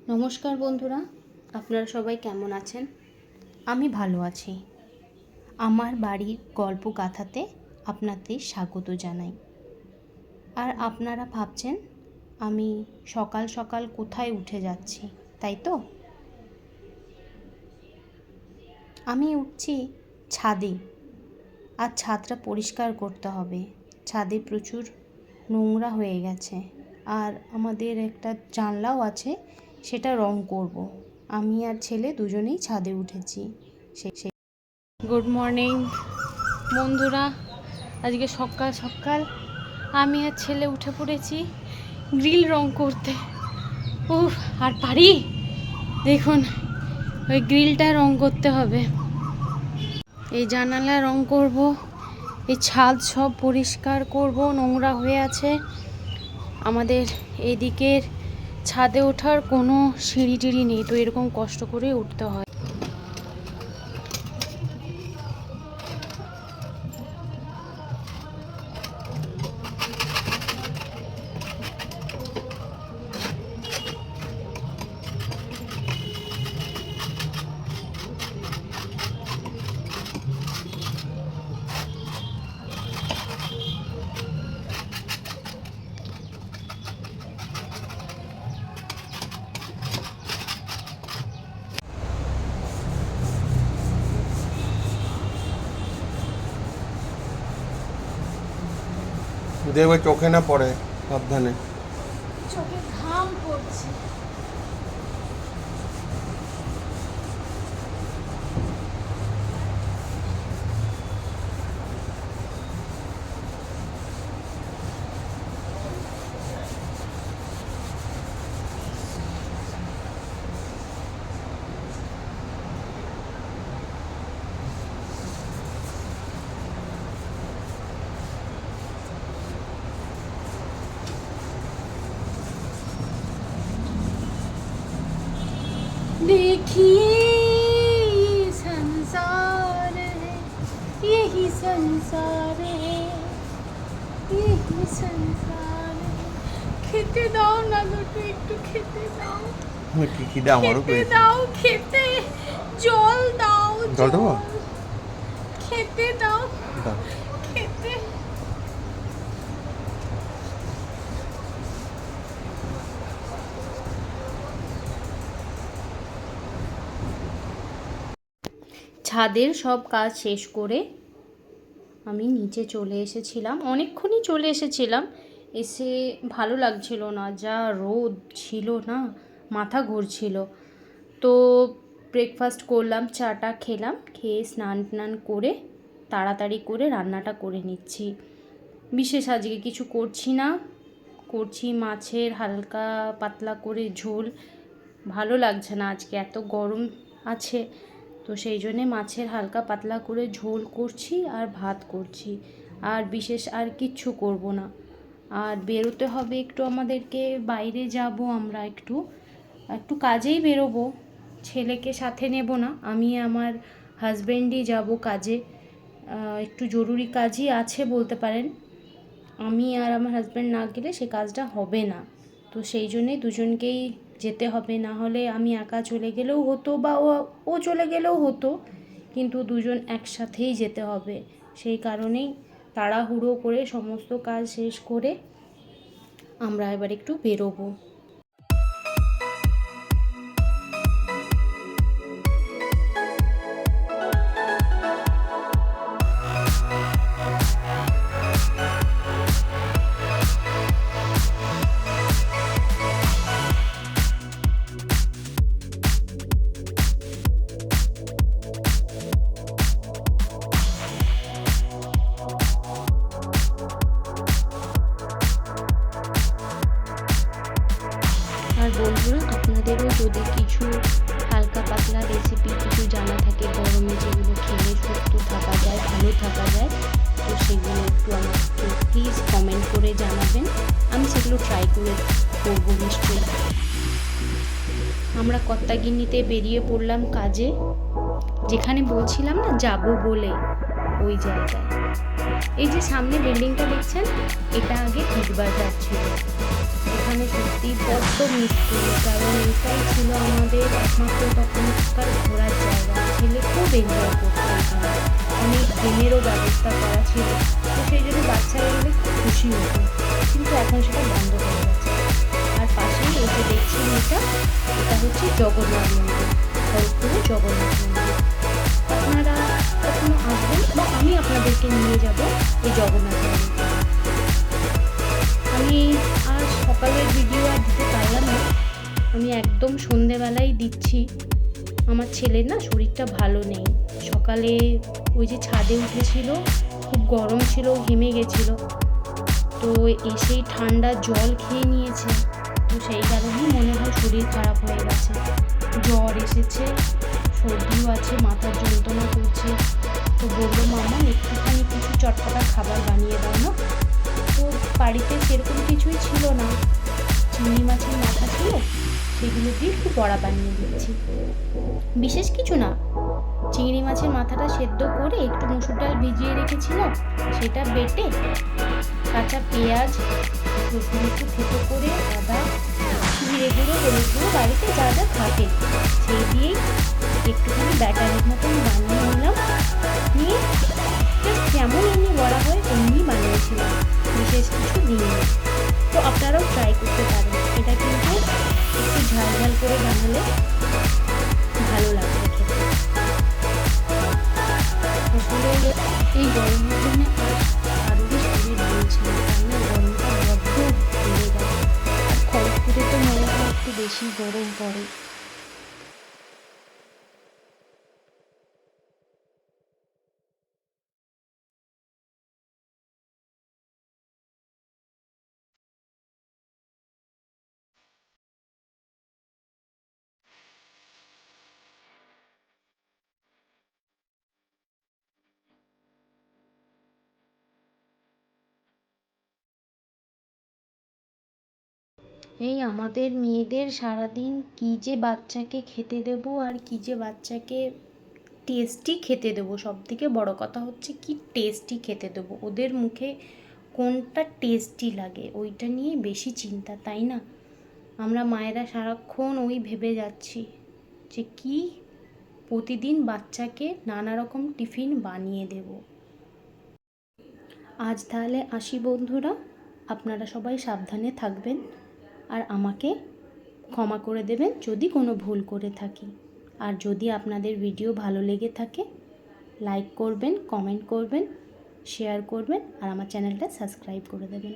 নমস্কার বন্ধুরা, আপনারা সবাই কেমন আছেন? আমি ভালো আছি। আমার বাড়ির গল্প গাথাতে আপনাদের স্বাগত জানাই। আর আপনারা ভাবছেন আমি সকাল সকাল কোথায় উঠে যাচ্ছি, তাই তো? আমি উঠছি ছাদে। আর ছাদটা পরিষ্কার করতে হবে। ছাদে প্রচুর নোংরা হয়ে গেছে। আর আমাদের একটা জানলাও আছে, সেটা রং করব। আমি আর ছেলে দুজনেই ছাদে উঠেছি। গুড মর্নিং বন্ধুরা, আজকে সকাল সকাল আমি আর ছেলে উঠে পড়েছি গ্রিল রং করতে। উফ, আর পারি? দেখুন, ওই গ্রিলটা রং করতে হবে। এই জানালা রং করব, এই ছাদ সব পরিষ্কার করব, নোংরা হয়ে আছে। আমাদের এদিকের ছাদে ওঠার কোনো সিঁড়ি টিড়ি নেই, তো এরকম কষ্ট করে উঠতে হয়। দেখবে চোখে না পড়ে, সাবধানে। চোখে ঘাম পড়ছে। देखिए संसार है, यही संसार है, यही संसार है। খেতে দাও না দুটো, একটু খেতে দাও। কি খিদে আমারও খেতে পেয়েছে। দাও, খেতে জল দাও। জল দেবো? খেতে দাও, দাও। খেতে। ছাদের সব কাজ শেষ করে আমি নিচে চলে এসেছিলাম। অনেকক্ষণই চলে এসেছিলাম। এসে ভালো লাগছিল না, যা রোদ ছিল না, মাথা ঘুরছিল। তো ব্রেকফাস্ট করলাম, চাটা খেলাম, খেয়ে স্নান টান করে তাড়াতাড়ি করে রান্নাটা করে নিচ্ছি। বিশেষ আজকে কিছু করছি না, করছি মাছের হালকা পাতলা করে ঝোল। ভালো লাগছে না আজকে, এত গরম আছে, তো সেই জন্যে মাছের হালকা পাতলা করে ঝোল করছি আর ভাত করছি। আর বিশেষ আর কিচ্ছু করব না। আর বেরোতে হবে একটু, আমাদেরকে বাইরে যাব, আমরা একটু একটু কাজেই বেরোবো। ছেলেকে সাথে নেব না, আমি আমার হাজব্যান্ডই যাব কাজে। একটু জরুরি কাজই আছে বলতে পারেন। আমি আর আমার হাজব্যান্ড না গেলে সে কাজটা হবে না। তো সেই জন্যে দুজনকেই যেতে হবে, না হলে আমি একা চলে গেলেও হতো বা ও চলে গেলেও হতো, কিন্তু দুজন একসাথেই যেতে হবে। সেই কারণেই তাড়াহুড়ো করে সমস্ত কাজ শেষ করে আমরা এবার একটু বেরোবো। আর বন্ধুরা, আপনাদেরও যদি কিছু হালকা পাতলা রেসিপি কিছু জানা থাকে, গরমে যেগুলো খেলে সুস্থ থাকা যায়, ভালো থাকা যায়, তো সেগুলো একটু আমাকে প্লিজ কমেন্ট করে জানাবেন। আমি সেগুলো ট্রাই করে করবো নিশ্চয়ই। আমরা কর্তাগিন্নিতে বেরিয়ে পড়লাম কাজে, যেখানে বলছিলাম না যাব বলে, ওই জায়গায়। এই যে সামনে বিল্ডিংটা দেখছেন, এটা আগে বিগ বাজার ছিল। মানে সত্যি বড্ড মিস করি, কারণ এটাই ছিল আমাদের একমাত্র তখনকার ঘোরার জায়গা। ছেলে খুব এনজয় করতো এখানে, অনেক গেমেরও ব্যবস্থা করা ছিল, তো সেই জন্য বাচ্চারা গেলে খুব খুশি হতো। কিন্তু এখন সেটা বন্ধ হয়ে গেছে। আর পাশেই এই যে দেখছেন এটা হচ্ছে জগন্নাথ মন্দির, খড়গপুরে জগন্নাথ মন্দির। আপনারা কখনো আসবেন বা আমি আপনাদেরকে নিয়ে যাব এই জগন্নাথ মন্দিরে। আমি আর সকালের ভিডিও আর দিতে পারলাম না, আমি একদম সন্ধেবেলায় দিচ্ছি। আমার ছেলের না শরীরটা ভালো নেই, সকালে ওই যে ছাদে উঠেছিল, খুব গরম ছিল, ঘেমে গেছিলো, তো এসেই ঠান্ডা জল খেয়ে নিয়েছে, তো সেই কারণেই মনে হয় শরীর খারাপ হয়ে গেছে। জ্বর এসেছে, সর্দিও আছে, মাথার যন্ত্রণা করছে। তো বললো মামা একটুখানি কিছু চটপটা খাবার বানিয়ে দাও না। তো বাড়িতে সেরকম কিছুই ছিল না, চিংড়ি মাছের মাথা ছিল, সেগুলো দিয়ে একটু বড়া বানিয়ে দিচ্ছি। বিশেষ কিছু না, চিংড়ি মাছের মাথাটা সেদ্ধ করে একটু মুসুর ডাল ভিজিয়ে রেখেছিলাম, সেটা বেটে কাঁচা পেঁয়াজ, রসুন একটু থেতো করে, আদা, জিরে গুঁড়ো, হলুদ গুঁড়ো, বাড়িতে যা যা থাকে সেই দিয়েই একটুখানি ব্যাটারের মতন বানিয়ে নিলাম, নিয়ে জাস্ট যেমন এমনি বড়া হয় এমনি বানিয়েছিলাম, বিশেষ কিছু দিইনি। তো আপনারাও ট্রাই করতে পারেন, এটা কিন্তু একটু ঝাল ঝাল করে বানালে ভালো লাগবে খেতে। আসলে এই গরমের জন্য আরও শরীর বলছে, কারণ গরমটা বড্ড বেড়ে গেছে। আর খড়গপুরে তো মনে হয় একটু বেশি গরম পড়ে। এই আমাদের মেয়েদের সারাদিন কী যে বাচ্চাকে খেতে দেবো আর কী যে বাচ্চাকে টেস্টি খেতে দেবো, সবথেকে বড় কথা হচ্ছে কি টেস্টি খেতে দেবো, ওদের মুখে কোনটা টেস্টি লাগে ওইটা নিয়ে বেশি চিন্তা, তাই না? আমরা মায়েরা সারাক্ষণ ওই ভেবে যাচ্ছি যে কি প্রতিদিন বাচ্চাকে নানা রকম টিফিন বানিয়ে দেব। আজ তাহলে আসি বন্ধুরা, আপনারা সবাই সাবধানে থাকবেন আর আমাকে ক্ষমা করে দেবেন যদি কোনো ভুল করে থাকি। আর যদি আপনাদের ভিডিও ভালো লেগে থাকে, লাইক করবেন, কমেন্ট করবেন, শেয়ার করবেন আর আমার চ্যানেলটা সাবস্ক্রাইব করে দেবেন।